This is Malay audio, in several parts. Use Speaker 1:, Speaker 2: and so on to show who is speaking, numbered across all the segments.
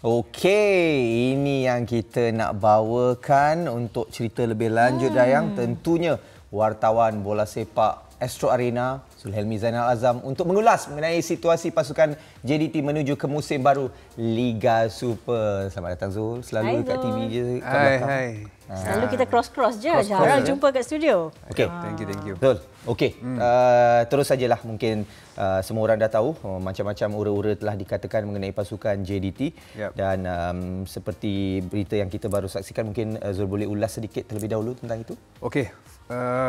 Speaker 1: Okey, ini yang kita nak bawakan untuk cerita lebih lanjut Dayang. Tentunya wartawan bola sepak Astro Arena Zulhelmi Zainal Azam untuk mengulas mengenai situasi pasukan JDT menuju ke musim baru Liga Super. Selamat datang Zul, selalu dekat TV je kat belakang.
Speaker 2: Hai.
Speaker 3: Selalu kita cross-cross je, jarang jumpa kat studio.
Speaker 1: Okey.
Speaker 2: Thank you.
Speaker 1: Betul. Okey. Terus sajalah mungkin semua orang dah tahu macam-macam ura-ura telah dikatakan mengenai pasukan JDT.
Speaker 2: Yep.
Speaker 1: Dan seperti berita yang kita baru saksikan, mungkin Zul boleh ulas sedikit terlebih dahulu tentang itu.
Speaker 2: Okey.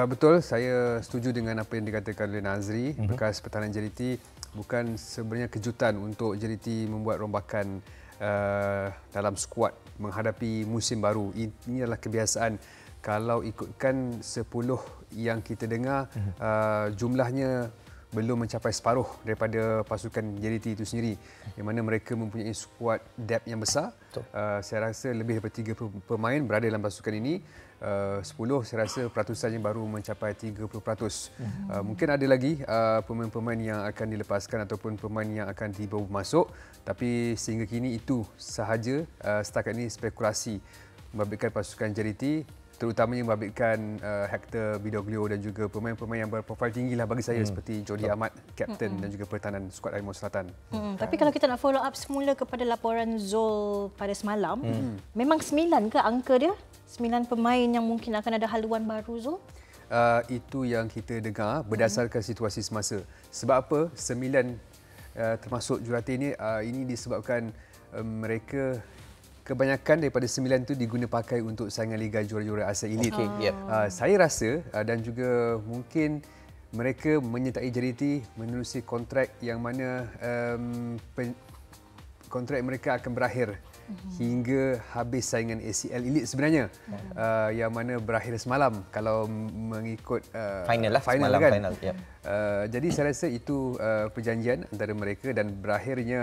Speaker 2: Betul, saya setuju dengan apa yang dikatakan oleh Nazri. Bekas pertahanan JDT bukan sebenarnya kejutan untuk JDT membuat rombakan dalam skuad menghadapi musim baru. Ini adalah kebiasaan. Kalau ikutkan 10 yang kita dengar, jumlahnya belum mencapai separuh daripada pasukan JDT itu sendiri, di mana mereka mempunyai skuad depth yang besar. Saya rasa lebih daripada 3 pemain berada dalam pasukan ini. 10 saya rasa peratusannya baru mencapai 30%. Mungkin ada lagi pemain-pemain yang akan dilepaskan ataupun pemain yang akan dibawa masuk, tapi sehingga kini itu sahaja. Setakat ini spekulasi membabitkan pasukan JDT, terutamanya membabitkan Hector Bidoglio dan juga pemain-pemain yang berprofil tinggi lah bagi saya, seperti Jody Ahmad, kapten dan juga pertahanan skuad Harimau Selatan.
Speaker 3: Tapi kalau kita nak follow up semula kepada laporan Zul pada semalam, memang 9 ke angka dia? 9 pemain yang mungkin akan ada haluan baru, Zul?
Speaker 2: Itu yang kita dengar berdasarkan situasi semasa. Sebab apa? 9 termasuk jurulatih ini disebabkan mereka kebanyakan daripada 9 itu diguna pakai untuk saingan Liga Juara-Juara Asia Elite. Saya rasa dan juga mungkin mereka menyertai JDT menerusi kontrak yang mana kontrak mereka akan berakhir hingga habis saingan ACL Elite sebenarnya, yang mana berakhir semalam kalau mengikut
Speaker 1: final
Speaker 2: kan.
Speaker 1: Final. Yep.
Speaker 2: Jadi saya rasa itu perjanjian antara mereka dan berakhirnya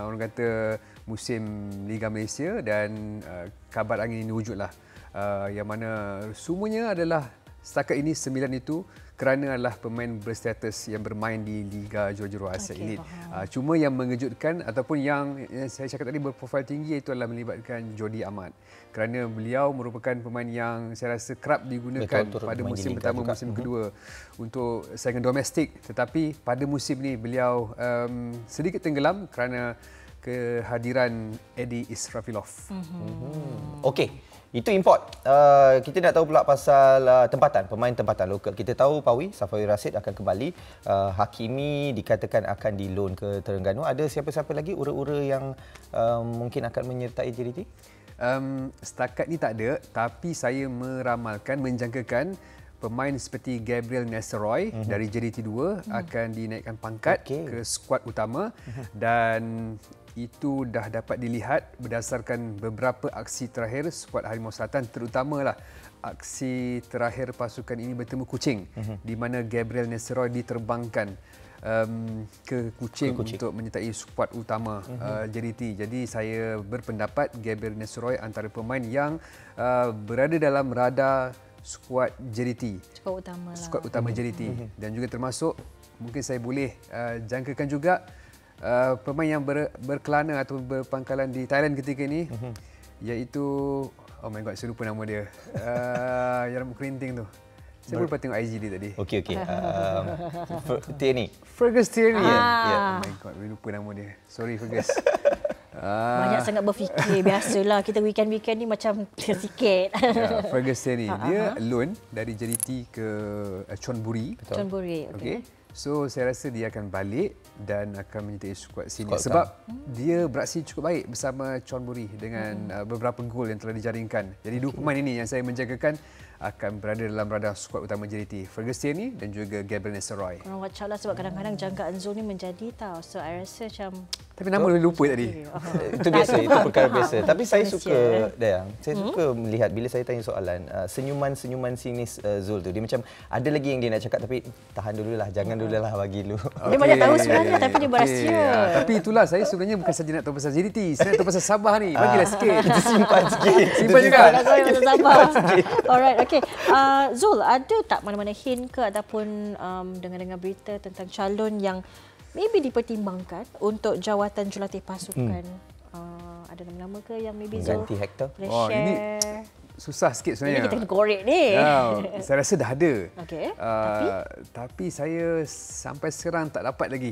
Speaker 2: orang kata musim Liga Malaysia, dan kabar angin ini wujudlah, yang mana semuanya adalah setakat ini 9 itu kerana adalah pemain berstatus yang bermain di Liga Juara-Juara Asia Elite. Cuma yang mengejutkan ataupun yang saya cakap tadi berprofil tinggi itu adalah melibatkan Jody Ahmad, kerana beliau merupakan pemain yang saya rasa kerap digunakan pada musim pertama, musim kedua untuk saingan domestik, tetapi pada musim ini beliau sedikit tenggelam kerana kehadiran Eddie Israfilov.
Speaker 1: Okey. Itu import. Kita nak tahu pula pasal pemain tempatan lokal. Kita tahu Pawi Safawi Rashid akan kembali. Hakimi dikatakan akan di loan ke Terengganu. Ada siapa-siapa lagi ura-ura yang mungkin akan menyertai JDT?
Speaker 2: Setakat ni tak ada, tapi saya meramalkan, menjangkakan pemain seperti Gabriel Nesseroy dari JDT 2 akan dinaikkan pangkat ke skuad utama, dan itu dah dapat dilihat berdasarkan beberapa aksi terakhir skuad Harimau Selatan, terutamalah aksi terakhir pasukan ini bertemu Kuching, di mana Gabriel Nesseroy diterbangkan ke Kuching untuk menyertai skuad utama JDT. Jadi saya berpendapat Gabriel Nesseroy antara pemain yang berada dalam radar skuad JDT. Skuad utama JDT. Dan juga termasuk, mungkin saya boleh jangkakan juga pemain yang berkelana atau berpangkalan di Thailand ketika ini, iaitu, oh my god, saya lupa nama dia, yang rambut kerinting tu. Saya lupa tengok IG dia tadi.
Speaker 1: Okey. Tierney.
Speaker 2: Fergus Tierney.
Speaker 1: Yeah.
Speaker 2: Oh my god, saya lupa nama dia. Sorry Fergus.
Speaker 3: Banyak sangat berfikir. Biasalah kita weekend-weekend ni macam sikit.
Speaker 2: Fergus Tierney. Dia loan dari JDT ke Chonburi.
Speaker 3: Chonburi.
Speaker 2: Okey. So saya rasa dia akan balik dan akan menyertai skuad sini sebab dia beraksi cukup baik bersama Chonburi dengan beberapa gol yang telah dijaringkan. Jadi dua pemain ini yang saya menjagakan akan berada dalam radar skuad utama JDT, Fergus Tierney dan juga Gabriel Nesseroy.
Speaker 3: Korang watch out lah, sebab kadang-kadang jangkaan Zul ni menjadi tau. So I rasa macam,
Speaker 2: tapi nama boleh lupa tadi.
Speaker 1: Itu biasa, itu perkara biasa. Tapi saya suka, Dayang, saya suka melihat bila saya tanya soalan, senyuman-senyuman sinis Zul tu. Dia macam ada lagi yang dia nak cakap, tapi tahan dululah, jangan dululah bagi dulu.
Speaker 3: Dia banyak tahu sebenarnya, tapi dia berahsia.
Speaker 2: Tapi itulah, saya sebenarnya bukan saja nak tahu pasal JDT, saya nak tahu pasal Sabah ni. Bagilah sikit.
Speaker 1: Simpan sikit.
Speaker 2: Simpan juga.
Speaker 3: Pasal Sabah. Alright, okay. Zul, ada tak mana-mana hint ke ataupun dengar-dengar berita tentang calon yang maybe dipertimbangkan untuk jawatan jurulatih pasukan ada nama-nama ke yang maybe Zul
Speaker 1: Ganti Hector.
Speaker 3: boleh
Speaker 2: Oh, ini
Speaker 3: share?
Speaker 2: susah sikit sebenarnya.
Speaker 3: Ini kita kena korek ni.
Speaker 2: Saya rasa dah ada.
Speaker 3: Okey.
Speaker 2: Tapi saya sampai sekarang tak dapat lagi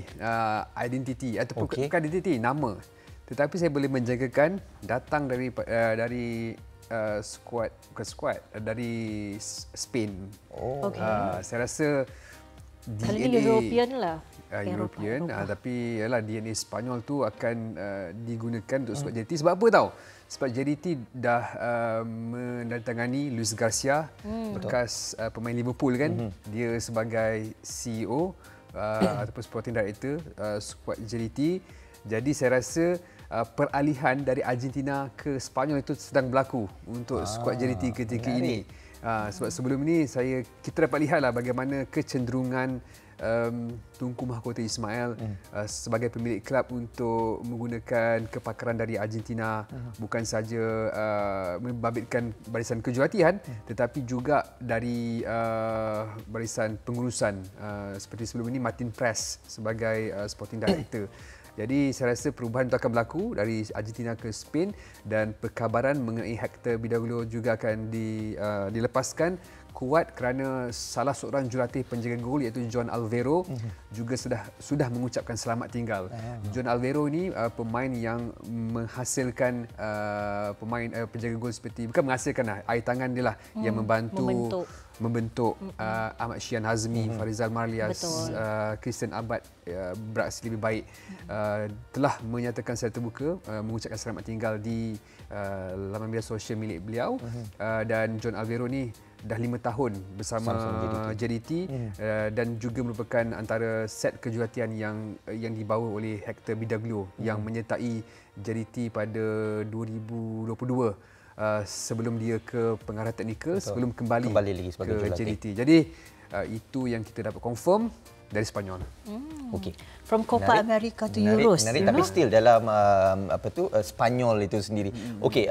Speaker 2: identiti ataupun bukan identiti, nama. Tetapi saya boleh menjagakan datang dari dari Spain. Saya rasa
Speaker 3: Kalau ni European lah.
Speaker 2: European, tapi yalah DNA Spanyol tu akan digunakan untuk skuad JDT. Sebab apa tahu? Sebab JDT dah menandatangani Luis Garcia, bekas pemain Liverpool kan. Dia sebagai CEO ataupun sporting director skuad JDT. Jadi saya rasa peralihan dari Argentina ke Spanyol itu sedang berlaku untuk skuad JDT ketika ini. Sebab sebelum ini kita dapat lihatlah bagaimana kecenderungan Tunku Mahkota Ismail sebagai pemilik kelab untuk menggunakan kepakaran dari Argentina, bukan saja membabitkan barisan kejuaraan tetapi juga dari barisan pengurusan seperti sebelum ini Martin Press sebagai sporting director. Jadi saya rasa perubahan itu akan berlaku dari Argentina ke Spain dan perkabaran mengenai Hector Vidaglio juga akan dilepaskan kuat kerana salah seorang jurulatih penjaga gol iaitu John Alvaro juga sudah mengucapkan selamat tinggal. John Alvaro ni pemain yang menghasilkan penjaga gol seperti bukan menghasilkan lah, air tangan dia lah yang membentuk Ahmad Syian Hazmi, Farizal Marlias, Christian Abad beraksi lebih baik, telah menyatakan secara terbuka mengucapkan selamat tinggal di laman media sosial milik beliau. Dan John Alvaro ni dah 5 tahun bersama JDT dan juga merupakan antara set kejuaraan yang dibawa oleh Hector Vidaglio yang menyertai JDT pada 2022 sebelum dia ke pengarah teknikal sebelum kembali lagi ke JDT. Jadi itu yang kita dapat confirm dari Spanyol.
Speaker 1: Okey.
Speaker 3: From Copa America to Euros.
Speaker 1: Tapi still dalam Spanyol itu sendiri. Okey,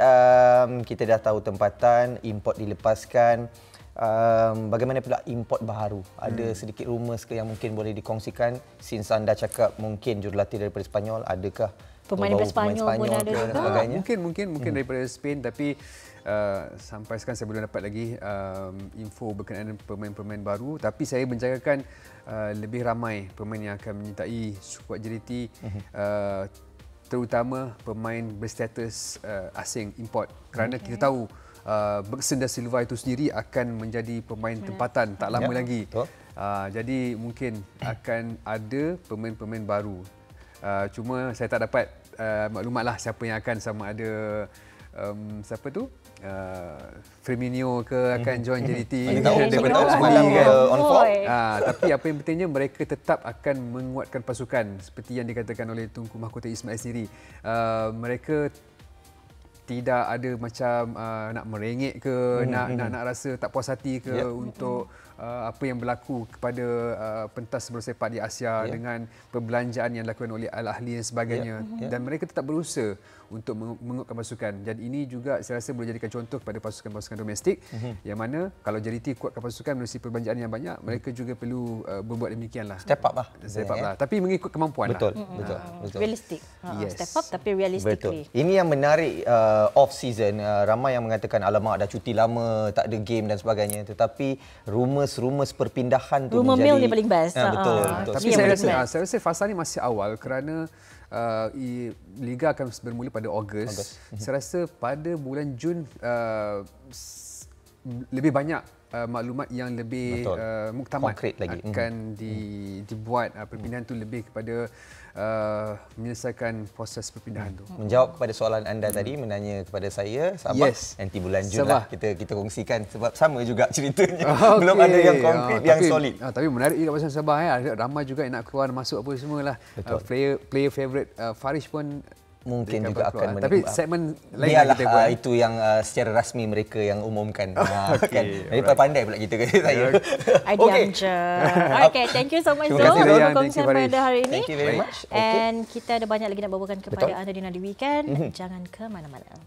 Speaker 1: kita dah tahu tempatan, import dilepaskan. Bagaimana pula import baharu? Ada sedikit rumours ke yang mungkin boleh dikongsikan? Since anda cakap mungkin jurulatih daripada Spanyol, adakah
Speaker 3: pemain daripada Spanyol pun ada
Speaker 1: dan sebagainya?
Speaker 2: Mungkin daripada Spain, tapi sampai sekarang saya belum dapat lagi info berkenaan pemain-pemain baru. Tapi saya menjagakan lebih ramai pemain yang akan menyertai skuad JDT, terutama pemain berstatus asing import, kerana kita tahu Bergson da Silva itu sendiri akan menjadi pemain tempatan tak lama lagi. Jadi mungkin akan ada pemain-pemain baru. Cuma saya tak dapat maklumatlah siapa yang akan, sama ada siapa tu? Firmino ke akan join JDT.
Speaker 1: Daripada semalam ke on form.
Speaker 2: Tapi apa yang pentingnya mereka tetap akan menguatkan pasukan seperti yang dikatakan oleh Tunku Mahkota Ismail sendiri. Mereka tidak ada macam nak merengek ke, nak rasa tak puas hati ke untuk apa yang berlaku kepada pentas bola sepak di Asia dengan perbelanjaan yang dilakukan oleh Al-Ahli dan sebagainya. Dan mereka tetap berusaha untuk menguatkan pasukan. Dan ini juga saya rasa boleh jadikan contoh kepada pasukan-pasukan domestik yang mana kalau JDT kuatkan pasukan melalui perbelanjaan yang banyak, mereka juga perlu berbuat demikianlah.
Speaker 1: Step up lah.
Speaker 2: Tapi mengikut kemampuan
Speaker 1: betul.
Speaker 3: Realistik. Step up tapi realistically.
Speaker 1: Betul. Ini yang menarik off season. Ramai yang mengatakan alamak dah cuti lama, tak ada game dan sebagainya. Tetapi rumours perpindahan tu
Speaker 3: rumor mill ni paling best.
Speaker 1: Betul.
Speaker 2: Tapi saya rasa fasa ni masih awal kerana Liga akan bermula pada Ogos. Saya rasa pada bulan Jun lebih banyak maklumat yang lebih muktamad akan dibuat. Perpindahan tu lebih kepada menyelesaikan proses perpindahan tu.
Speaker 1: Menjawab kepada soalan anda tadi, menanya kepada saya, Sabah, nanti bulan Jun lah kita kongsikan sebab sama juga ceritanya. Belum ada yang konkret, yang solid.
Speaker 2: Tapi menarik juga pasal Sabah. Ramai juga yang nak keluar masuk apa semualah. Player favourite Farish pun
Speaker 1: mungkin juga akan
Speaker 2: tapi segmen lain
Speaker 1: biarlah
Speaker 2: kita buat.
Speaker 1: Itu yang secara rasmi mereka yang umumkan. Kan? Daripada pandai pula kita kata saya.
Speaker 3: Diam je. Okay, thank you so much Zul untuk kongsian pada hari ini.
Speaker 1: Thank you very much.
Speaker 3: And kita ada banyak lagi nak bawakan kepada anda di Nadi Weekend. Jangan ke mana-mana.